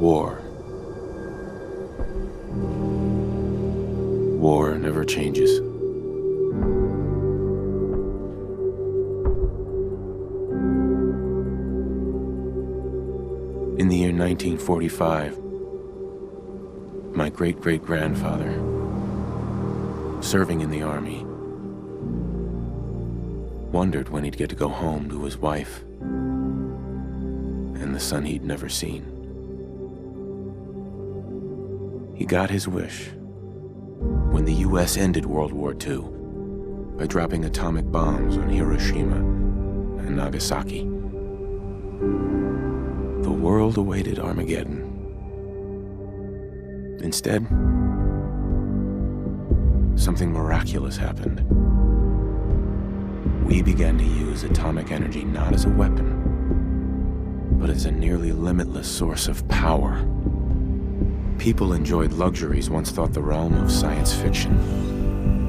War. War never changes. In the year 1945, my great-great-grandfather, serving in the army, wondered when he'd get to go home to his wife and the son he'd never seen. He got his wish when the U.S. ended World War II by dropping atomic bombs on Hiroshima and Nagasaki. The world awaited Armageddon. Instead, something miraculous happened. We began to use atomic energy not as a weapon, but as a nearly limitless source of power. People enjoyed luxuries once thought the realm of science fiction.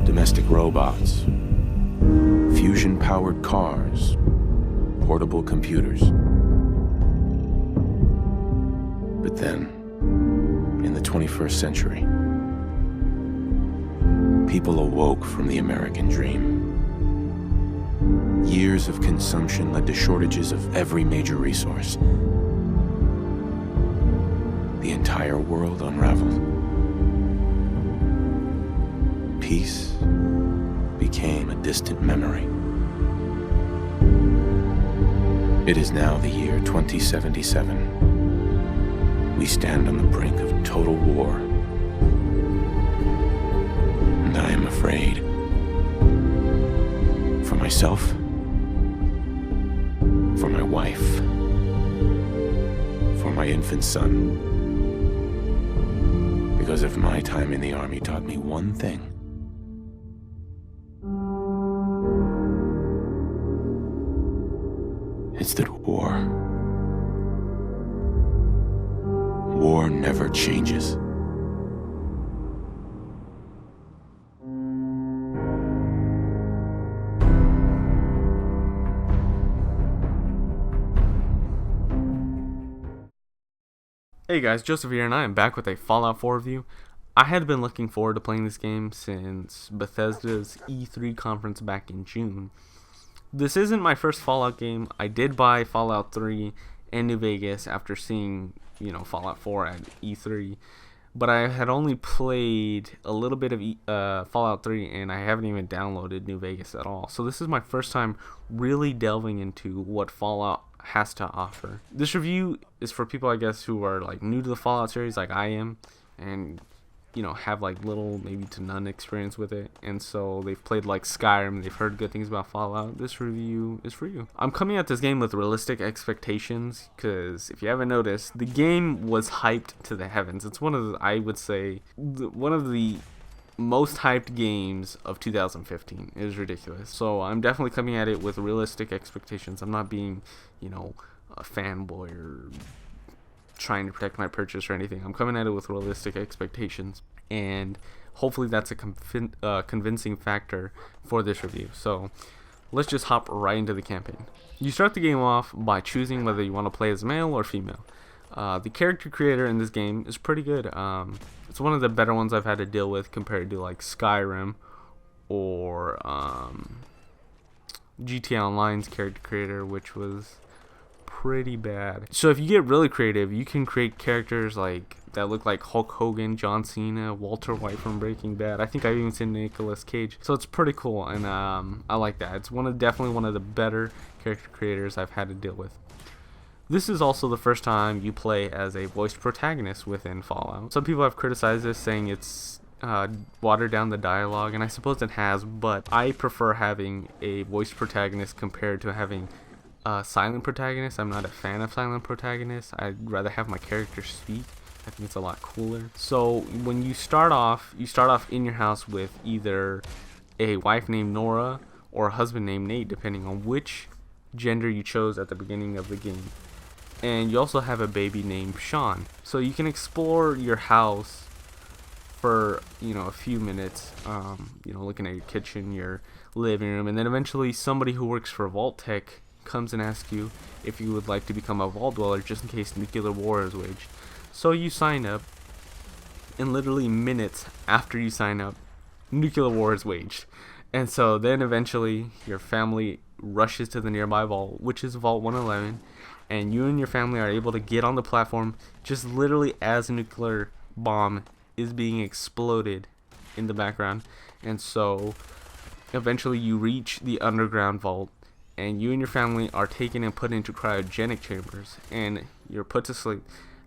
Domestic robots, fusion-powered cars, portable computers. But then, in the 21st century, people awoke from the American dream. Years of consumption led to shortages of every major resource. The entire world unraveled. Peace became a distant memory. It is now the year 2077. We stand on the brink of total war. And I am afraid. For myself, for my wife, for my infant son. Because if my time in the army taught me one thing, it's that war never changes. Hey guys, Joseph here, and I am back with a Fallout 4 review. I had been looking forward to playing this game since Bethesda's E3 conference back in June. This isn't my first Fallout game. I did buy Fallout 3 and New Vegas after seeing, Fallout 4 at E3. But I had only played a little bit of Fallout 3, and I haven't even downloaded New Vegas at all. So this is my first time really delving into what Fallout has to offer. This review is for people, I guess, who are like new to the Fallout series like I am, and have like little maybe to none experience with it, and so they've played like Skyrim, they've heard good things about Fallout. This review is for you. I'm coming at this game with realistic expectations, because if you haven't noticed, the game was hyped to the heavens. It's one of the, I would say, one of the most hyped games of 2015. It is ridiculous. So I'm definitely coming at it with realistic expectations. I'm not being, a fanboy or trying to protect my purchase or anything. I'm coming at it with realistic expectations, and hopefully that's a convincing factor for this review. So let's just hop right into the campaign. You start the game off by choosing whether you want to play as male or female. The character creator in this game is pretty good. It's one of the better ones I've had to deal with compared to like Skyrim or GTA Online's character creator, which was pretty bad. So if you get really creative, you can create characters like that look like Hulk Hogan, John Cena, Walter White from Breaking Bad. I think I've even seen Nicolas Cage. So it's pretty cool, and I like that. It's definitely one of the better character creators I've had to deal with. This is also the first time you play as a voiced protagonist within Fallout. Some people have criticized this, saying it's watered down the dialogue, and I suppose it has, but I prefer having a voiced protagonist compared to having silent protagonist. I'm not a fan of silent protagonists. I'd rather have my character speak. I think it's a lot cooler. So when you start off in your house with either a wife named Nora or a husband named Nate, depending on which gender you chose at the beginning of the game. And you also have a baby named Sean. So you can explore your house for a few minutes, looking at your kitchen, your living room, and then eventually somebody who works for Vault Tech comes and asks you if you would like to become a vault dweller just in case nuclear war is waged. So you sign up, and literally minutes after you sign up, nuclear war is waged. And so then eventually your family rushes to the nearby vault, which is Vault 111, and you and your family are able to get on the platform just literally as a nuclear bomb is being exploded in the background. And so eventually you reach the underground vault, and you and your family are taken and put into cryogenic chambers, and you're put to sleep.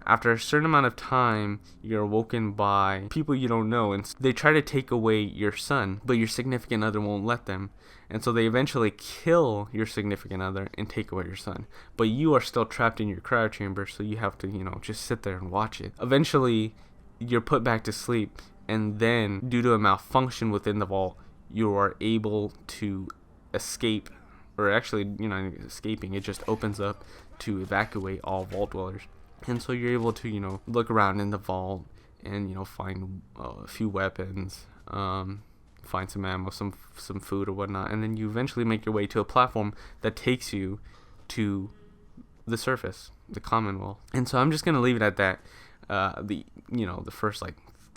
After a certain amount of time, you're awoken by people you don't know, and they try to take away your son, but your significant other won't let them. And so they eventually kill your significant other and take away your son. But you are still trapped in your cryo chamber, so you have to, just sit there and watch it. Eventually, you're put back to sleep, and then, due to a malfunction within the vault, you are able to escape. Or actually, escaping, it just opens up to evacuate all vault dwellers. And so you're able to, look around in the vault and, find a few weapons, find some ammo, some food or whatnot. And then you eventually make your way to a platform that takes you to the surface, the Commonwealth. And so I'm just going to leave it at that. The first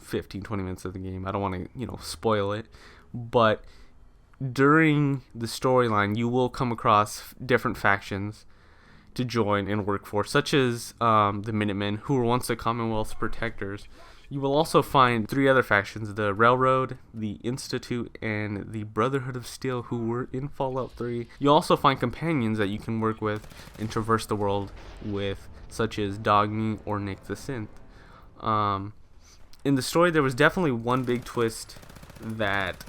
15, 20 minutes of the game. I don't want to, spoil it. But during the storyline, you will come across different factions to join and work for, such as the Minutemen, who were once the Commonwealth's protectors. You will also find 3 other factions: the Railroad, the Institute, and the Brotherhood of Steel, who were in Fallout 3. You'll also find companions that you can work with and traverse the world with, such as Dogmeat or Nick the Synth. In the story, there was definitely one big twist that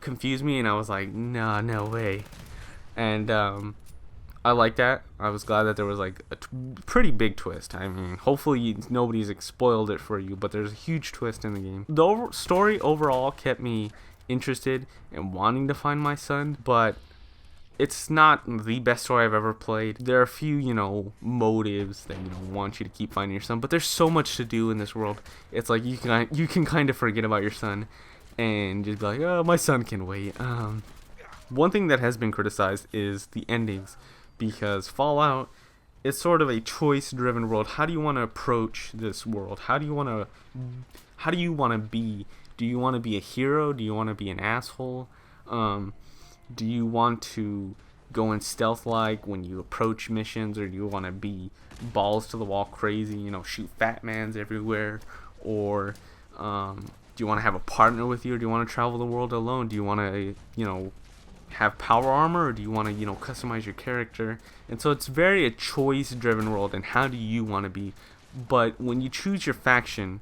confused me, and I was like, nah, no way. And I like that. I was glad that there was a pretty big twist. I mean, hopefully nobody's spoiled it for you, but there's a huge twist in the game. The story overall kept me interested and wanting to find my son, but it's not the best story I've ever played. There are a few, motives that want you to keep finding your son, but there's so much to do in this world. It's like you can kind of forget about your son and just be like, oh, my son can wait. One thing that has been criticized is the endings, because Fallout is sort of a choice-driven world. How do you want to approach this world? How do you want to be? Do you want to be a hero? Do you want to be an asshole? Do you want to go in stealth-like when you approach missions, or do you want to be balls to the wall crazy, shoot fat mans everywhere? Or do you want to have a partner with you, or do you want to travel the world alone? Do you want to, have power armor, or do you want to customize your character? And so it's very a choice driven world, and how do you want to be? But when you choose your faction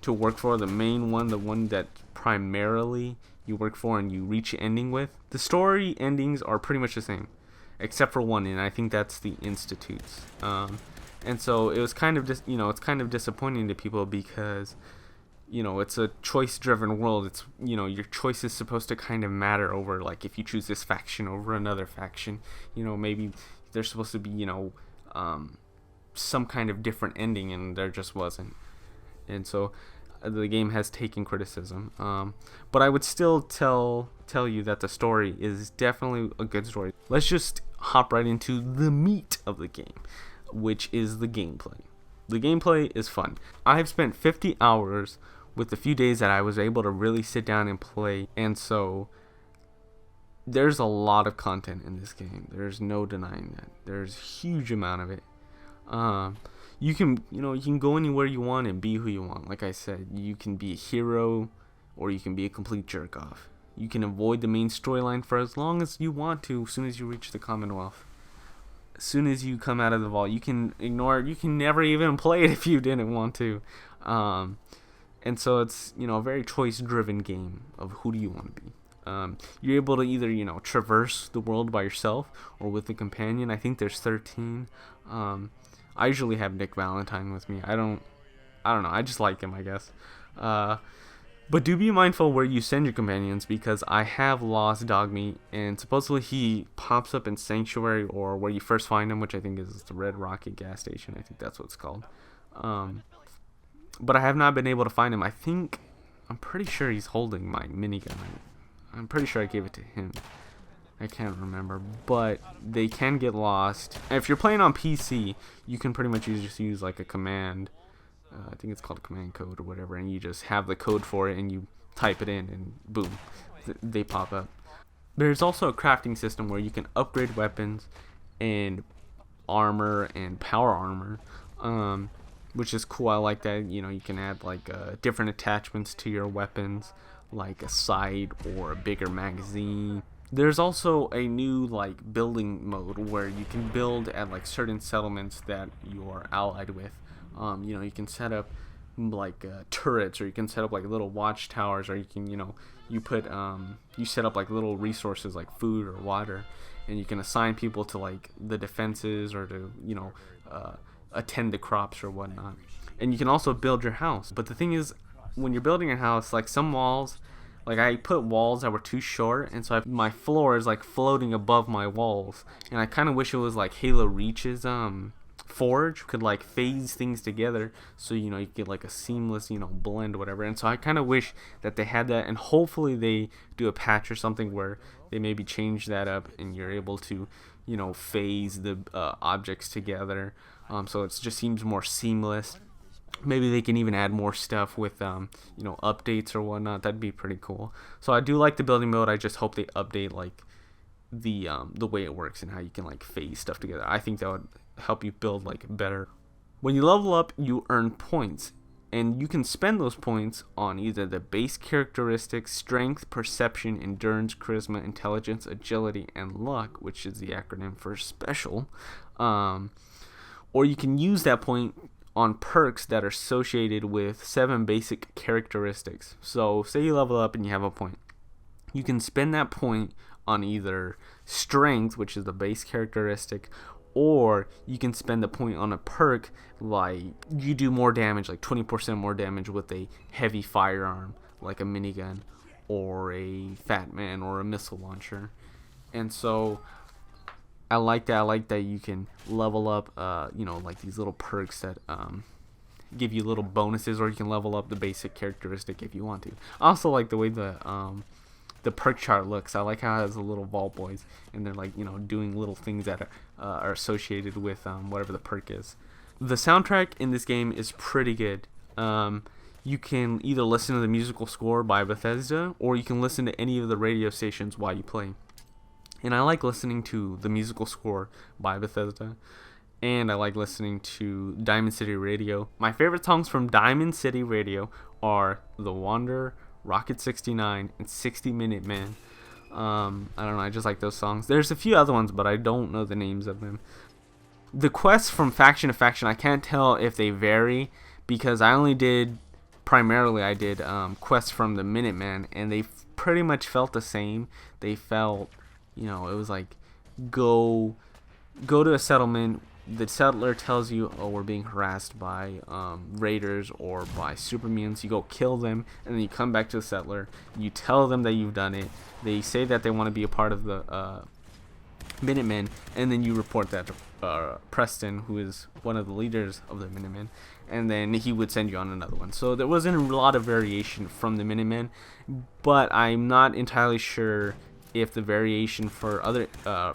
to work for, the main one, the one that primarily you work for and you reach ending with, the story endings are pretty much the same, except for one, and I think that's the Institutes. And so it was kind of it's kind of disappointing to people, because it's a choice-driven world. It's, your choice is supposed to kind of matter over, if you choose this faction over another faction, maybe there's supposed to be, some kind of different ending, and there just wasn't. And so the game has taken criticism. But I would still tell you that the story is definitely a good story. Let's just hop right into the meat of the game, which is the gameplay. The gameplay is fun. I've spent 50 hours with the few days that I was able to really sit down and play, and so there's a lot of content in this game. There's no denying that. There's a huge amount of it. You can go anywhere you want and be who you want. Like I said, you can be a hero, or you can be a complete jerk off. You can avoid the main storyline for as long as you want to. As soon as you reach the Commonwealth, as soon as you come out of the vault, you can ignore it. You can never even play it if you didn't want to. And so it's, a very choice-driven game of who do you want to be. You're able to either, traverse the world by yourself or with a companion. I think there's 13. I usually have Nick Valentine with me. I don't know. I just like him, I guess. But do be mindful where you send your companions, because I have lost Dogmeat, and supposedly he pops up in Sanctuary, or where you first find him, which I think is the Red Rocket gas station. I think that's what it's called. But I have not been able to find him. I'm pretty sure he's holding my minigun. I'm pretty sure I gave it to him. I can't remember, but they can get lost. And if you're playing on PC, you can pretty much just use like a command. I think it's called a command code or whatever, and you just have the code for it and you type it in and boom, they pop up. There's also a crafting system where you can upgrade weapons and armor and power armor, which is cool. I like that. You know, you can add like different attachments to your weapons, like a sight or a bigger magazine. There's also a new like building mode where you can build at like certain settlements that you are allied with. You know, you can set up like turrets, or you can set up like little watchtowers, or you can, you know, you set up like little resources like food or water, and you can assign people to like the defenses or to, you know, attend the crops or whatnot. And you can also build your house. But the thing is, when you're building your house, like some walls, like I put walls that were too short, and so my floor is like floating above my walls. And I kind of wish it was like Halo Reach's Forge could like phase things together, so you know you get like a seamless, you know, blend or whatever. And so I kind of wish that they had that, and hopefully they do a patch or something where they maybe change that up and you're able to, you know, phase the objects together, so it just seems more seamless. Maybe they can even add more stuff with you know, updates or whatnot. That'd be pretty cool. So I do like the building mode. I just hope they update like the way it works and how you can like phase stuff together. I think that would help you build like better. When you level up, you earn points, and you can spend those points on either the base characteristics: strength, perception, endurance, charisma, intelligence, agility, and luck, which is the acronym for special, or you can use that point on perks that are associated with 7 basic characteristics. So say you level up and you have a point, you can spend that point on either strength, which is the base characteristic, or you can spend the point on a perk like you do more damage, like 20% more damage with a heavy firearm like a minigun or a Fat Man or a missile launcher. And so I like that you can level up you know, like these little perks that give you little bonuses, or you can level up the basic characteristic if you want to. I also like the way the perk chart looks. I like how it has the little vault boys, and they're like, you know, doing little things that are associated with whatever the perk is. The soundtrack in this game is pretty good. You can either listen to the musical score by Bethesda, or you can listen to any of the radio stations while you play. And I like listening to the musical score by Bethesda, and I like listening to Diamond City Radio. My favorite songs from Diamond City Radio are The Wanderer, Rocket 69, and 60 Minute Man. I don't know, I just like those songs. There's a few other ones, but I don't know the names of them. The quests from faction to faction, I can't tell if they vary, because I did quests from the Minuteman, and they pretty much felt the same. They felt, you know, it was like go to a settlement. The settler tells you, oh, we're being harassed by raiders or by super mutants. You go kill them, and then you come back to the settler. You tell them that you've done it. They say that they want to be a part of the Minutemen, and then you report that to Preston, who is one of the leaders of the Minutemen, and then he would send you on another one. So there wasn't a lot of variation from the Minutemen, but I'm not entirely sure if the variation for other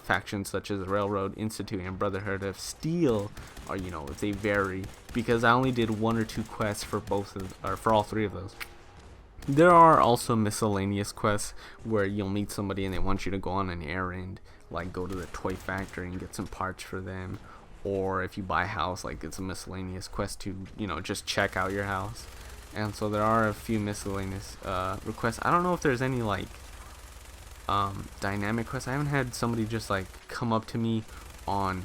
factions such as the Railroad, Institute, and Brotherhood of Steel are, you know, if they vary, because I only did 1 or 2 quests for for all 3 of those. There are also miscellaneous quests where you'll meet somebody and they want you to go on an errand, like go to the toy factory and get some parts for them, or if you buy a house, like it's a miscellaneous quest to, you know, just check out your house. And so there are a few miscellaneous requests. I don't know if there's any like dynamic quests. I haven't had somebody just like come up to me on,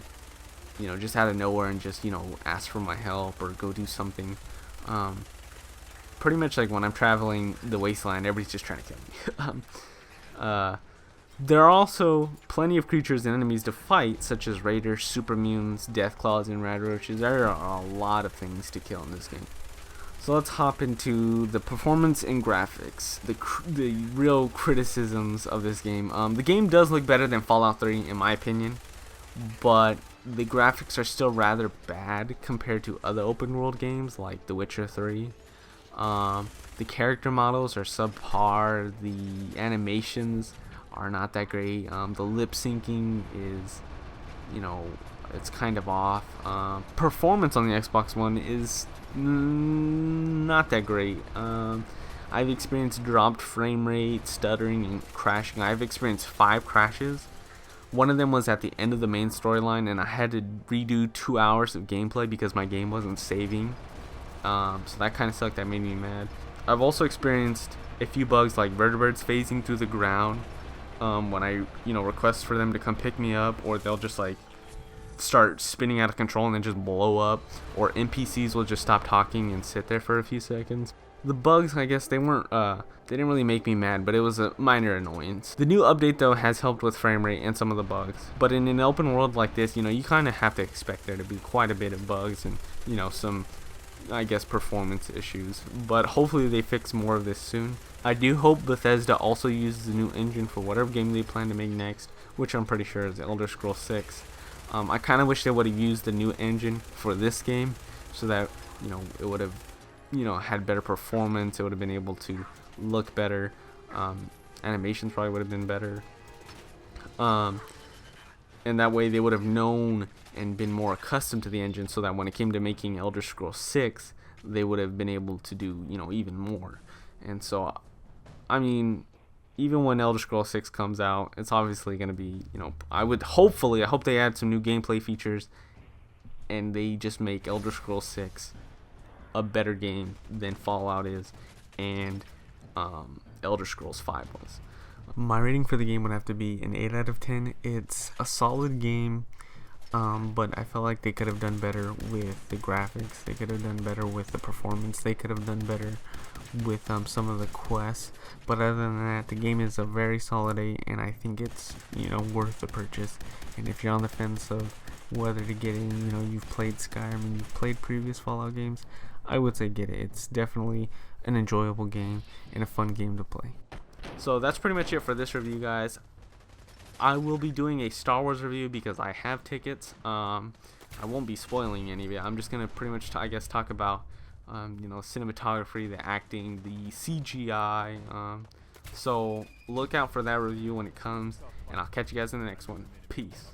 you know, just out of nowhere and just, you know, ask for my help or go do something. Pretty much like when I'm traveling the wasteland, everybody's just trying to kill me. There are also plenty of creatures and enemies to fight, such as raiders, super mutants, deathclaws, and rad roaches. There are a lot of things to kill in this game. So let's hop into the performance and graphics, the real criticisms of this game. The game does look better than Fallout 3 in my opinion, but the graphics are still rather bad compared to other open world games like The Witcher 3. The character models are subpar, the animations are not that great. The lip syncing is, it's kind of off. Performance on the Xbox One is not that great. I've experienced dropped frame rate, stuttering, and crashing. I've experienced 5 crashes. One of them was at the end of the main storyline, and I had to redo 2 hours of gameplay because my game wasn't saving. So that kind of sucked. That made me mad. I've also experienced a few bugs like vertebrates phasing through the ground when I request for them to come pick me up, or they'll just like start spinning out of control and then just blow up, or NPCs will just stop talking and sit there for a few seconds. The bugs, I guess, they didn't really make me mad, but it was a minor annoyance. The new update though has helped with frame rate and some of the bugs, but in an open world like this, you kind of have to expect there to be quite a bit of bugs and some, I guess, performance issues, but hopefully they fix more of this soon. I do hope Bethesda also uses the new engine for whatever game they plan to make next, which I'm pretty sure is Elder Scrolls 6. I kind of wish they would have used the new engine for this game, so that it would have had better performance. It would have been able to look better. Animations probably would have been better, and that way they would have known and been more accustomed to the engine, so that when it came to making Elder Scrolls 6, they would have been able to do even more. And so, I mean, even when Elder Scrolls 6 comes out, it's obviously going to be, I hope they add some new gameplay features and they just make Elder Scrolls 6 a better game than Fallout is and Elder Scrolls 5 was. My rating for the game would have to be an 8 out of 10. It's a solid game, but I felt like they could have done better with the graphics. They could have done better with the performance. They could have done better with some of the quests. But other than that, the game is a very solid 8, and I think it's worth the purchase. And if you're on the fence of whether to get in, you've played Skyrim and you've played previous Fallout games, I would say get it. It's definitely an enjoyable game and a fun game to play. So that's pretty much it for this review, guys. I will be doing a Star Wars review because I have tickets. I won't be spoiling any of it. I'm just gonna pretty much talk about cinematography, the acting, the CGI. So look out for that review when it comes, and I'll catch you guys in the next one. Peace.